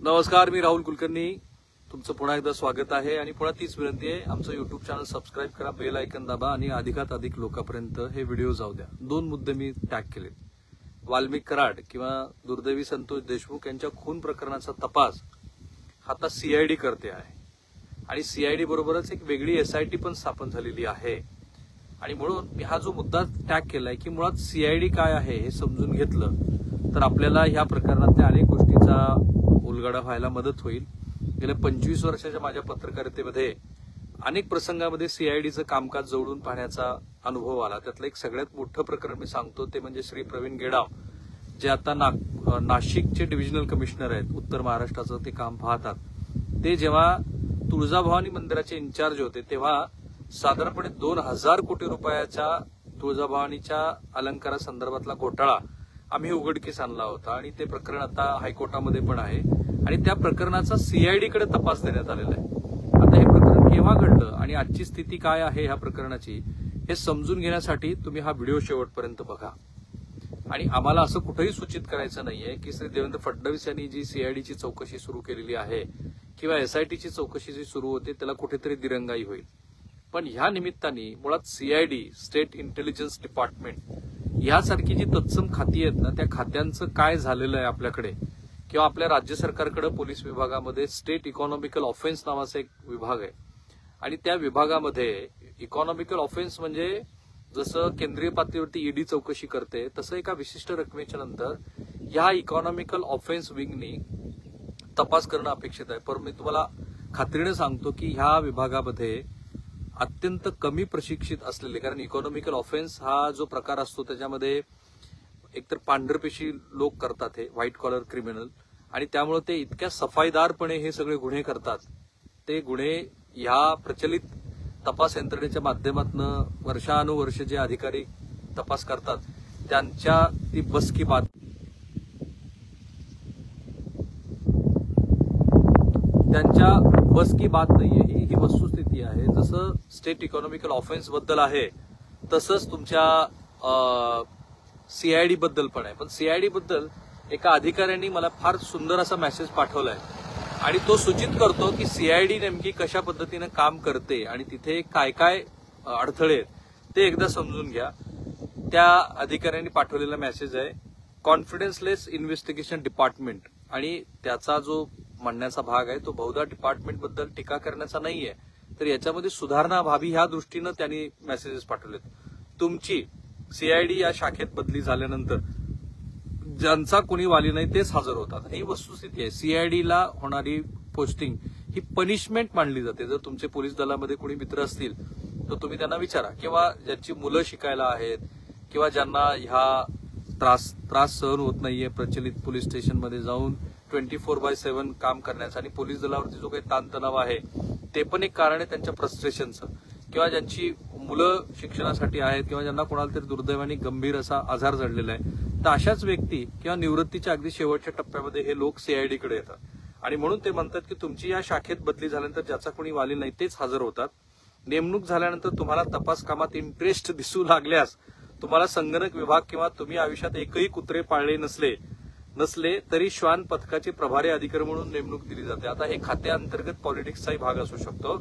नमस्कार, मी राहुल कुलकर्णी. तुमचं पुन्हा एकदा स्वागत आहे आणि पुन्हा तीच विनंती आहे, आमचं युट्यूब चॅनल सबस्क्राईब करा, बेल आयकॉन दाबा आणि अधिकात अधिक लोकांपर्यंत हे व्हिडिओ जाऊ द्या. 2 मुद्दे मी टॅग केले. वाल्मिक कराड किंवा दुर्दैवी संतोष देशमुख यांच्या खून प्रकरणाचा तपास आता सीआयडी करते आहे आणि सीआयडी बरोबरच एक वेगळी एसआयटी पण स्थापन झालेली आहे. आणि म्हणून मी हा जो मुद्दा टॅग केलाय की मुळात सीआयडी काय आहे हे समजून घेतलं तर आपल्याला ह्या प्रकरणातल्या अनेक गोष्टीचा उलगडा व्हायला मदत होईल. गेल्या 25 वर्षाच्या माझ्या पत्रकारितेमध्ये अनेक प्रसंगामध्ये सीआयडीचं कामकाज जवळून पाहण्याचा अनुभव आला. त्यातलं एक सगळ्यात मोठं प्रकरण मी सांगतो ते म्हणजे श्री प्रवीण गेडाव, जे आता नाशिकचे डिव्हिजनल कमिशनर आहेत. उत्तर महाराष्ट्राचं ते काम पाहतात. ते जेव्हा तुळजाभवानी मंदिराचे इन्चार्ज होते तेव्हा साधारणपणे 2000 कोटी रुपयाच्या तुळजाभवानीच्या अलंकारासंदर्भातला घोटाळा आम्ही उघडकीस आणला होता आणि ते प्रकरण आता हायकोर्टामध्ये पण आहे आणि त्या प्रकरणाचा सीआयडीकडे तपास देण्यात आलेला आहे. आता हे प्रकरण केव्हा घडलं आणि आजची स्थिती काय आहे ह्या प्रकरणाची हे समजून घेण्यासाठी तुम्ही हा व्हिडिओ शेवटपर्यंत बघा. आणि आम्हाला असं कुठेही सूचित करायचं नाहीये की श्री देवेंद्र फडणवीस यांनी जी सीआयडीची चौकशी सुरू केलेली आहे किंवा एसआयटीची चौकशी जी सुरू होते त्याला कुठेतरी दिरंगाई होईल. पण ह्या निमित्ताने मुळात सीआयडी, स्टेट इंटेलिजन्स डिपार्टमेंट यासारखी जी तत्सम खाती आहेत ना, त्या खात्यांचं काय झालेलं आहे आपल्याकडे किंवा आपल्या राज्य सरकारकडे पोलीस विभागामध्ये स्टेट इकॉनॉमिकल ऑफेन्स नावाचा एक विभाग आहे आणि त्या विभागामध्ये इकॉनॉमिकल ऑफेन्स म्हणजे जसं केंद्रीय पातळीवरती ईडी चौकशी करते तसं एका विशिष्ट रकमेच्या नंतर या इकॉनॉमिकल ऑफेन्स विंगनी तपास करणं अपेक्षित आहे. पण मी तुम्हाला खात्रीने सांगतो की ह्या विभागामध्ये अत्यंत कमी प्रशिक्षित असलेले, कारण इकॉनॉमिकल ऑफेन्स हा जो प्रकार असतो त्याच्यामध्ये एकतर पांढरपेशी लोक करतात, हे व्हाईट कॉलर क्रिमिनल, आणि त्यामुळे ते इतक्या सफाईदारपणे हे सगळे गुन्हे करतात. ते गुन्हे ह्या प्रचलित तपास यंत्रणेच्या माध्यमातून वर्षानुवर्ष जे अधिकारी तपास करतात त्यांच्या ती बस की बात नाहीये, ही वस्तुस्थिती आहे. जसं स्टेट इकॉनॉमिकल ऑफेन्स बद्दल आहे तसंच तुमच्या सीआयडी बद्दल पण आहे. पण सीआयडी बद्दल एका अधिकाऱ्यांनी मला फार सुंदर असा मेसेज पाठवलाय आणि तो सूचित करतो की सीआयडी नेमकी कशा पद्धतीने काम करते आणि तिथे काय काय अडथळे आहेत ते एकदा समजून घ्या. त्या अधिकाऱ्यांनी पाठवलेला मेसेज आहे कॉन्फिडन्सलेस इन्व्हेस्टिगेशन डिपार्टमेंट, आणि त्याचा जो म्हणण्याचा भाग आहे तो बहुधा डिपार्टमेंट बद्दल टीका करण्याचा नाहीये, तर याच्यामध्ये सुधारणा व्हावी ह्या दृष्टीनं त्यांनी मेसेजेस पाठवलेत. तुमची सीआयडी या शाखेत बदली झाल्यानंतर ज्यांचा कोणी वाली नाही तेच हजर होतात, ही वस्तुस्थिती आहे. सीआयडीला होणारी पोस्टिंग ही पनिशमेंट मानली जाते. जर तुमचे पोलीस दलामध्ये कोणी मित्र असतील तर तुम्ही त्यांना विचारा, किंवा ज्यांची मुलं शिकायला आहेत किंवा ज्यांना ह्या त्रास सहन होत नाहीये प्रचलित पोलीस स्टेशनमध्ये जाऊन 24/7 काम करण्याचं, आणि पोलीस दलावरती जो काही ताणतणाव आहे ते पण एक कारण आहे त्यांच्या फ्रस्ट्रेशनचं, किंवा ज्यांची मुलं शिक्षणासाठी आहेत किंवा ज्यांना कोणाला तरी दुर्दैवाने गंभीर असा आजार जडलेला आहे, तर अशाच व्यक्ती किंवा निवृत्तीच्या अगदी शेवटच्या टप्प्यामध्ये हे लोक सीआयडीकडे येतात. आणि म्हणून ते म्हणतात की तुमची या शाखेत बदली झाल्यानंतर ज्याचा कोणी वाली नाही तेच हजर होतात. नेमणूक झाल्यानंतर तुम्हाला तपास कामात इंटरेस्ट दिसू लागल्यास तुम्हाला संगणक विभाग किंवा तुम्ही आयुष्यात एकही कुत्रे पाळले नसले तरी श्वान पथकाचे प्रभारी अधिकारी म्हणून नेमणूक दिली जाते. आता हे खात्याअंतर्गत पॉलिटिक्सचाही भाग असू शकतो.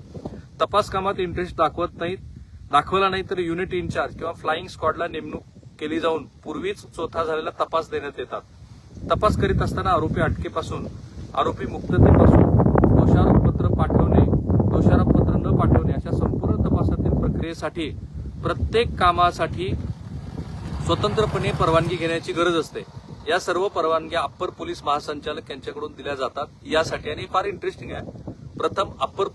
तपास कामात इंटरेस्ट दाखवला नाही तर युनिट इन्चार्ज किंवा फ्लाईंग स्क्वॉडला नेमणूक केली जाऊन पूर्वीच चौथा झालेला तपास देण्यात येतात. तपास करीत असताना आरोपी अटकेपासून आरोपी मुक्ततेपासून दोषारोपपत्र न पाठवणे अशा संपूर्ण तपासातील प्रक्रियेसाठी प्रत्येक कामासाठी स्वतंत्रपणे परवानगी घेण्याची गरज असते. या सर्व परवानग्या अप्पर पोलीस महासंचालक यांच्याकडून दिल्या जातात. यासाठी, आणि फार इंटरेस्टिंग आहे, प्रथम अप्पर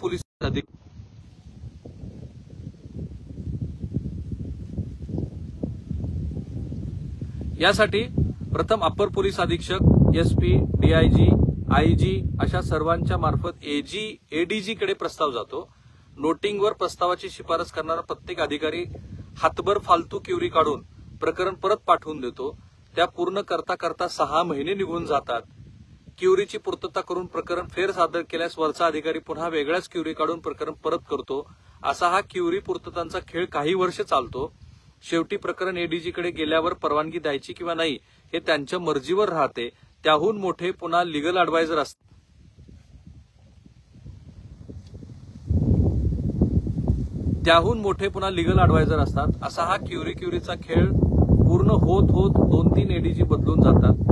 पोलीस अधीक्षक, एसपी, डीआयजी, आयजी अशा सर्वांच्या मार्फत एडीजी कडे प्रस्ताव जातो. नोटिंगवर प्रस्तावाची शिफारस करणारा प्रत्येक अधिकारी हातभर फालतू क्युरी काढून प्रकरण परत पाठवून देतो. त्या पूर्ण करता 6 महिने निघून जातात. क्युरीची पूर्तता करून प्रकरण फेर सादर केल्यास वरचा अधिकारी पुन्हा वेगळ्याच क्युरी काढून प्रकरण परत करतो. असा हा क्युरी पूर्ततांचा खेळ काही वर्ष चालतो. शेवटी प्रकरण एडीजीकडे गेल्यावर परवानगी द्यायची किंवा नाही हे त्यांच्या मर्जीवर राहते. त्याहून मोठे पुन्हा लीगल अॅडवायझर असतात. त्याहून मोठे पुन्हा लिगल ऍडवायझर असतात. असा हा क्युरीचा खेळ पूर्ण होत 2-3 एडीजी बदलून जातात.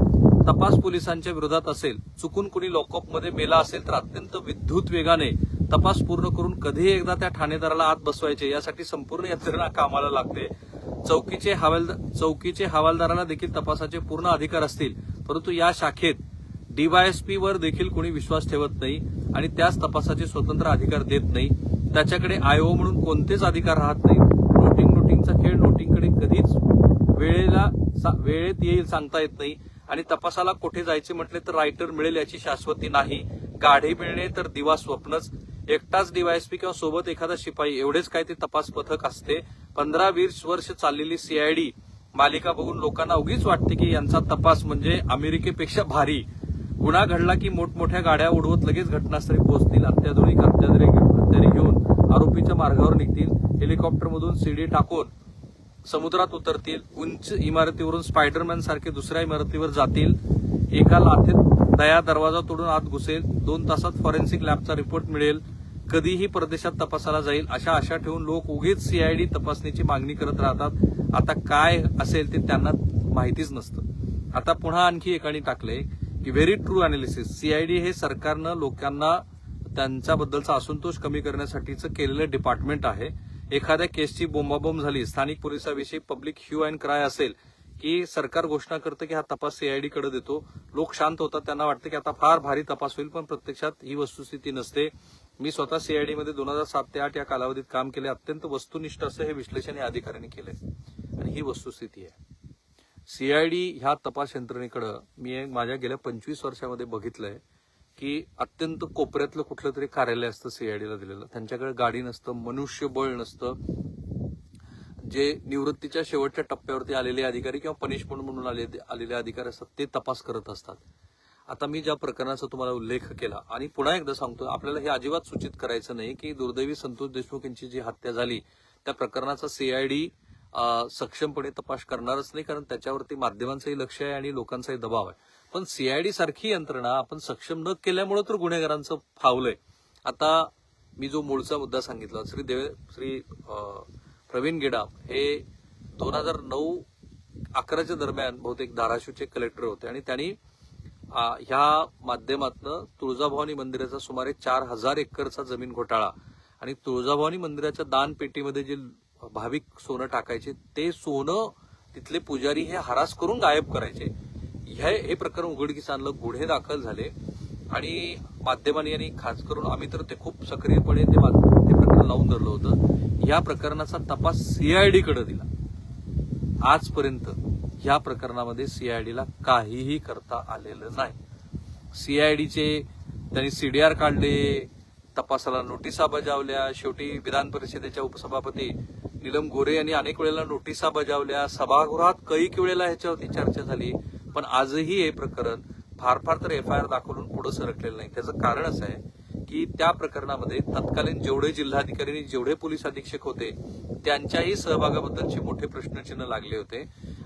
तपास पोलिसांच्या विरोधात असेल, चुकून कुणी लॉकअपमध्ये मेला असेल तर अत्यंत विद्युत वेगाने तपास पूर्ण करून कधी एकदा त्या ठाणेदाराला आत बसवायचे यासाठी संपूर्ण यंत्रणा कामाला लागते. चौकीचे हवालदाराला देखील तपासाचे पूर्ण अधिकार असतील, परंतु या शाखेत डीवायएसपी वर देखील कोणी विश्वास ठेवत नाही आणि त्याच तपासाचे स्वतंत्र अधिकार देत नाही. त्याच्याकडे आयओ म्हणून कोणतेच अधिकार राहत नाही. नोटिंगचा खेळ, नोटिंगकडे कधीच वेळेत येईल सांगता येत नाही. आणि तपासाला कुठे जायचे म्हटले तर रायटर मिळेल याची शाश्वती नाही. गाढे मिळणे तर दिवा स्वप्नच. एकटाच डीवायएसपी किंवा सोबत एखादा शिपाई एवढेच काय ते तपास पथक असते. 15-20 वर्ष चाललेली सीआयडी मालिका बघून लोकांना उगीच वाटते की यांचा तपास म्हणजे अमेरिकेपेक्षा भारी. गुन्हा घडला की मोठमोठ्या गाड्या उडवत लगेच घटनास्थळी पोहोचतील. अत्याधुनिक हत्यारे घेऊन आरोपीच्या मार्गावर निघतील. हेलिकॉप्टरमधून सीडी टाकून समुद्रात उतरतील. उंच इमारतीवरून स्पायडरमॅन सारखे दुसऱ्या इमारतीवर जातील. एका लाथेत दया दरवाजा तोडून आत घुसेल. 2 तासात फॉरेन्सिक लॅबचा रिपोर्ट मिळेल. कधीही परदेशात तपासाला जाईल अशा आशा ठेवून लोक उगीच सीआयडी तपासणीची मागणी करत राहतात. आता काय असेल ते त्यांना माहितीच नसतं. आता पुन्हा आणखी एकाने टाकले की व्हेरी ट्रू अनालिसिस. सीआयडी हे सरकारनं लोकांना त्यांच्याबद्दलचा असंतोष कमी करण्यासाठीचं केलेलं डिपार्टमेंट आहे. एखाद्या केसची बोंबाबोंब झाली, स्थानिक पोलिसांविषयी पब्लिक ह्यू अँड क्राय असेल की सरकार घोषणा करतं की हा तपास सीआयडी कडे देतो. लोक शांत होतात, त्यांना वाटतं की आता फार भारी तपास होईल, पण प्रत्यक्षात ही वस्तुस्थिती नसते. मी स्वतः सीआयडी मध्ये 2007 ते 2008 या कालावधीत काम केले. अत्यंत वस्तुनिष्ठ असं हे विश्लेषण या अधिकाऱ्यांनी केलंय आणि ही वस्तुस्थिती आहे. सीआयडी ह्या तपास यंत्रणेकडे मी माझ्या गेल्या 25 वर्षामध्ये बघितलंय की अत्यंत कोपऱ्यातलं कुठलं तरी कार्यालय असतं सीआयडीला दिलेलं. त्यांच्याकडे गाडी नसतं, मनुष्यबळ नसतं. जे निवृत्तीच्या शेवटच्या टप्प्यावरती आलेले अधिकारी किंवा पनिशमेंट म्हणून आलेले अधिकारी असतात ते तपास करत असतात. आता मी ज्या प्रकरणाचा तुम्हाला उल्लेख केला आणि पुन्हा एकदा सांगतो, आपल्याला हे अजिबात सूचित करायचं नाही की दुर्दैवी संतोष देशमुख यांची जी हत्या झाली त्या प्रकरणाचा सीआयडी सक्षमपणे तपास करणारच नाही, कारण त्याच्यावरती माध्यमांचंही लक्ष आहे आणि लोकांचाही दबाव आहे. पण सीआयडी सारखी यंत्रणा आपण सक्षम न केल्यामुळे तर गुन्हेगारांचं फावलंय. आता मी जो मूळचा मुद्दा सांगितला, श्री प्रवीण गेडाम हे 2009-11च्या दरम्यान बहुतेक धाराशिवचे कलेक्टर होते आणि त्यांनी ह्या माध्यमातून तुळजाभवानी मंदिराचा सुमारे 4000 एकरचा जमीन घोटाळा आणि तुळजाभवानी मंदिराच्या दानपेटीमध्ये जे भाविक सोनं टाकायचे ते सोनं तिथले पुजारी हे हरास करून गायब करायचे. हे प्रकरण उघडकीस आणलं, गुन्हे दाखल झाले आणि माध्यमांनी आणि खास करून आम्ही तर ते खूप सक्रियपणे ते प्रकरण लावून धरलं होतं. या प्रकरणाचा तपास सीआयडी कडे दिला. आजपर्यंत या प्रकरणामध्ये सीआयडीला काहीही करता आलेलं नाही. सीआयडीचे त्यांनी सीडीआर काढले, तपासाला नोटिसा बजावल्या. शेवटी विधान परिषदेच्या उपसभापती नीलम गोरे यांनी अनेक वेळेला नोटिसा बजावल्या. सभागृहात कैक वेळेला ह्याच्यावरती चर्चा झाली, पण आजही हे प्रकरण फार तर एफआयआर दाखवून पुढे सरकलेलं नाही. त्याचं कारण असं आहे की त्या प्रकरणामध्ये तत्कालीन जेवढे जिल्हाधिकारी आणि जेवढे पोलीस अधीक्षक होते त्यांच्याही सहभागाबद्दलचे मोठे प्रश्नचिन्ह लागले होते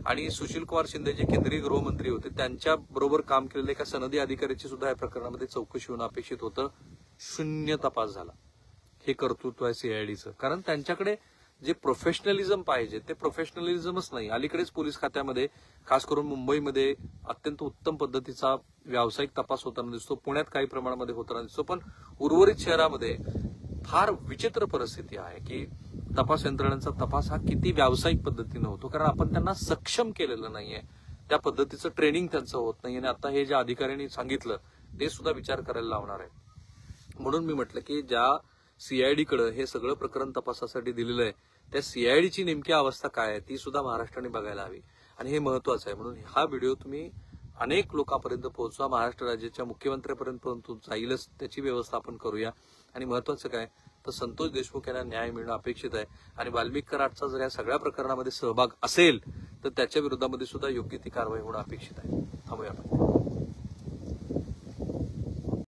आणि सुशील कुमार शिंदे जे केंद्रीय गृहमंत्री होते त्यांच्या बरोबर काम केलेल्या एका सनदी अधिकाऱ्याची सुद्धा या प्रकरणामध्ये चौकशी होणं अपेक्षित होतं. शून्य तपास झाला. हे कर्तृत्व आहे सीआयडीचं, कारण त्यांच्याकडे जे प्रोफेशनलिझम पाहिजे ते प्रोफेशनलिझमच नाही. अलीकडेच पोलीस खात्यामध्ये खास करून मुंबईमध्ये अत्यंत उत्तम पद्धतीचा व्यावसायिक तपास होताना दिसतो. पुण्यात काही प्रमाणामध्ये होताना दिसतो, पण उर्वरित शहरामध्ये फार विचित्र परिस्थिती आहे की तपास यंत्रणांचा तपास हा किती व्यावसायिक पद्धतीने होतो, कारण आपण त्यांना सक्षम केलेलं नाहीये. त्या पद्धतीचं ट्रेनिंग त्यांचं होत नाही आणि आता हे ज्या अधिकाऱ्यांनी सांगितलं ते सुद्धा विचार करायला लावणार आहे. म्हणून मी म्हटलं की ज्या सीआयडी कडे हे सगळं प्रकरण तपासासाठी दिलेलं आहे त्या सीआयडीची नेमकी अवस्था काय आहे ती सुद्धा महाराष्ट्राने बघायला हवी आणि हे महत्वाचं आहे. म्हणून हा व्हिडिओ तुम्ही अनेक लोकांपर्यंत पोहोचवा. महाराष्ट्र राज्याच्या मुख्यमंत्र्यांपर्यंत जाईलच, त्याची व्यवस्था आपण करूया. आणि महत्वाचं काय तर संतोष देशमुख यांना न्याय मिळणं अपेक्षित आहे आणि वाल्मिक कराडचा जर या सगळ्या प्रकरणामध्ये सहभाग असेल तर त्याच्या विरोधामध्ये सुद्धा योग्य ती कारवाई होणं अपेक्षित आहे. थांबूया आपण.